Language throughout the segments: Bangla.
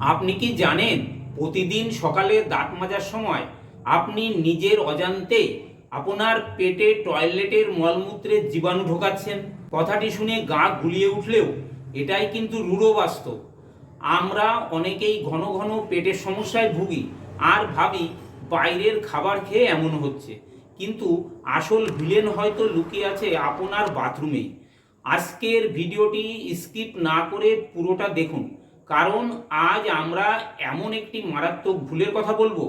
আপনি কি জানেন প্রতিদিন সকালে দাঁত মাজার সময় আপনি নিজের অজান্তে আপনার পেটে টয়লেটের মলমূত্রের জীবাণু ঢোকাচ্ছেন? কথাটি শুনে গা গুলিয়ে উঠলেও এটাই কিন্তু রূঢ় বাস্তব। আমরা অনেকেই ঘন ঘন পেটের সমস্যায় ভুগি আর ভাবি বাইরের খাবার খেয়ে এমন হচ্ছে, কিন্তু আসল ভিলেন হয়তো লুকিয়ে আছে আপনার বাথরুমেই। আজকের ভিডিওটি স্কিপ না করে পুরোটা দেখুন, কারণ আজ আমরা এমন একটি মারাত্মক ভুলের কথা বলবো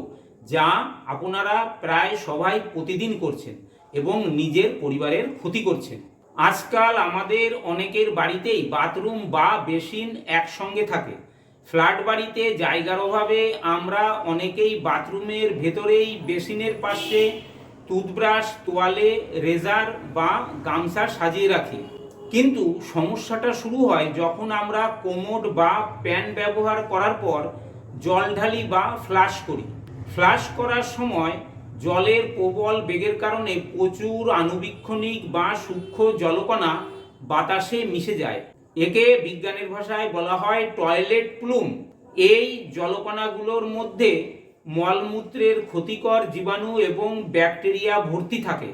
যা আপনারা প্রায় সবাই প্রতিদিন করছেন এবং নিজের পরিবারের ক্ষতি করছেন। আজকাল আমাদের অনেকের বাড়িতেই বাথরুম বা বেসিন একসঙ্গে থাকে। ফ্ল্যাট বাড়িতে জায়গার অভাবে আমরা অনেকেই বাথরুমের ভেতরেই বেসিনের পাশে টুথব্রাশ, তোয়ালে, রেজার বা গামছা সাজিয়ে রাখি। কিন্তু সমস্যাটা শুরু হয় যখন আমরা কোমোড বা প্যান ব্যবহার করার পর জল ঢালি বা ফ্লাশ করি। ফ্লাশ করার সময় জলের প্রবল বেগের কারণে প্রচুর আণুবীক্ষণিক বা সূক্ষ্ম জলকণা বাতাসে মিশে যায়। একে বিজ্ঞানের ভাষায় বলা হয় টয়লেট প্লুম। এই জলকণাগুলোর মধ্যে মলমূত্রের ক্ষতিকর জীবাণু এবং ব্যাকটেরিয়া ভর্তি থাকে।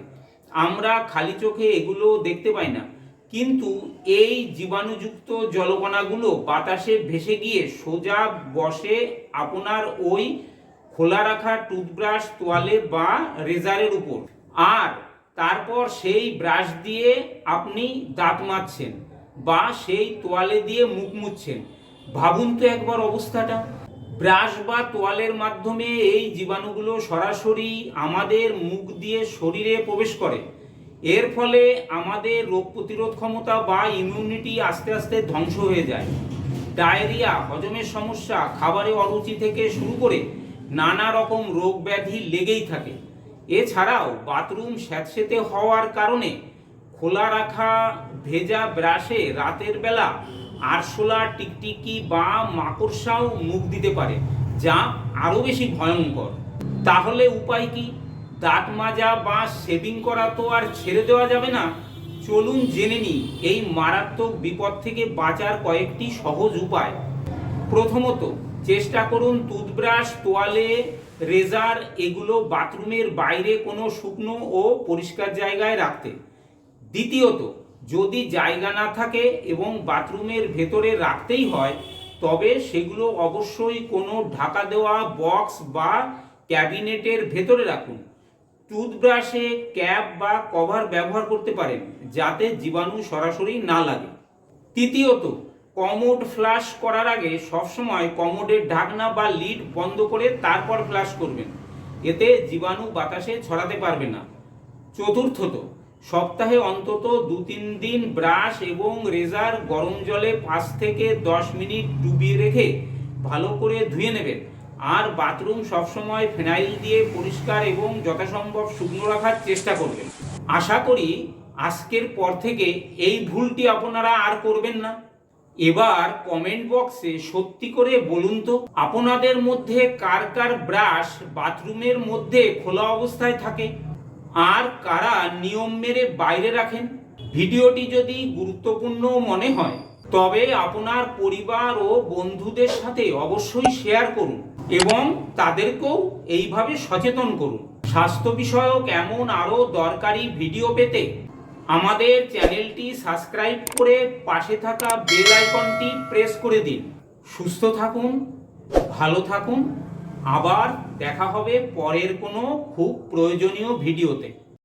আমরা খালি চোখে এগুলো দেখতে পাই না, কিন্তু এই জীবাণুযুক্ত জলকণাগুলো বাতাসে ভেসে গিয়ে সোজা বসে আপনার ওই খোলা রাখা টুথব্রাশ, তোয়ালে বা রেজারের উপর। আর তারপর সেই ব্রাশ দিয়ে আপনি দাঁত মাজছেন বা সেই তোয়ালে দিয়ে মুখ মুছছেন। ভাবুন তো একবার অবস্থাটা। ব্রাশ বা তোয়ালের মাধ্যমে এই জীবাণুগুলো সরাসরি আমাদের মুখ দিয়ে শরীরে প্রবেশ করে। এর ফলে আমাদের রোগ প্রতিরোধ ক্ষমতা বা ইমিউনিটি আস্তে আস্তে ধ্বংস হয়ে যায়। ডায়রিয়া, হজমের সমস্যা, খাবারে অরুচি থেকে শুরু করে নানা রকম রোগ ব্যাধি লেগেই থাকে। এছাড়াও বাথরুম স্যাঁতসেঁতে হওয়ার কারণে খোলা রাখা ভেজা ব্রাশে রাতের বেলা আরশোলা, টিকটিকি বা মাকড়সাও মুখ দিতে পারে, যা আরও বেশি ভয়ঙ্কর। তাহলে উপায় কি? দাঁত মাজা বা শেভিং করা তো আর ছেড়ে দেওয়া যাবে না। চলুন জেনে নিই এই মারাত্মক বিপদ থেকে বাঁচার কয়েকটি সহজ উপায়। প্রথমত, চেষ্টা করুন টুথব্রাশ, তোয়ালে, রেজার এগুলো বাথরুমের বাইরে কোনো শুকনো ও পরিষ্কার জায়গায় রাখতে। দ্বিতীয়ত, যদি জায়গা না থাকে এবং বাথরুমের ভেতরে রাখতেই হয়, তবে সেগুলো অবশ্যই কোনো ঢাকা দেওয়া বক্স বা ক্যাবিনেটের ভেতরে রাখুন। টুথব্রাশে ক্যাপ বা কভার ব্যবহার করতে পারেন যাতে জীবাণু সরাসরি না লাগে। তৃতীয়ত, কমোড ফ্লাশ করার আগে সবসময় কমোডের ঢাকনা বা লিড বন্ধ করে তারপর ফ্লাশ করবেন, এতে জীবাণু বাতাসে ছড়াতে পারবে না। চতুর্থত, সপ্তাহে অন্তত 2-3 দিন ব্রাশ এবং রেজার গরম জলে 5 থেকে 10 মিনিট ডুবিয়ে রেখে ভালো করে ধুয়ে নেবেন। আর বাথরুম সবসময় ফিনাইল দিয়ে পরিষ্কার এবং যথাসম্ভব শুকনো রাখার চেষ্টা করবেন। আশা করি আজকের পর থেকে এই ভুলটি আপনারা আর করবেন না। এবার কমেন্ট বক্সে সত্যি করে বলুন তো, আপনাদের মধ্যে কার কার ব্রাশ বাথরুমের মধ্যে খোলা অবস্থায় থাকে আর কারা নিয়ম মেরে বাইরে রাখেন। ভিডিওটি যদি গুরুত্বপূর্ণ মনে হয় তবে আপনার পরিবার ও বন্ধুদের সাথে অবশ্যই শেয়ার করুন এবং তাদেরকেও এইভাবে সচেতন করুন। স্বাস্থ্য বিষয়ক এমন আরও দরকারি ভিডিও পেতে আমাদের চ্যানেলটি সাবস্ক্রাইব করে পাশে থাকা বেল আইকনটি প্রেস করে দিন। সুস্থ থাকুন, ভালো থাকুন। আবার দেখা হবে পরের কোনো খুব প্রয়োজনীয় ভিডিওতে।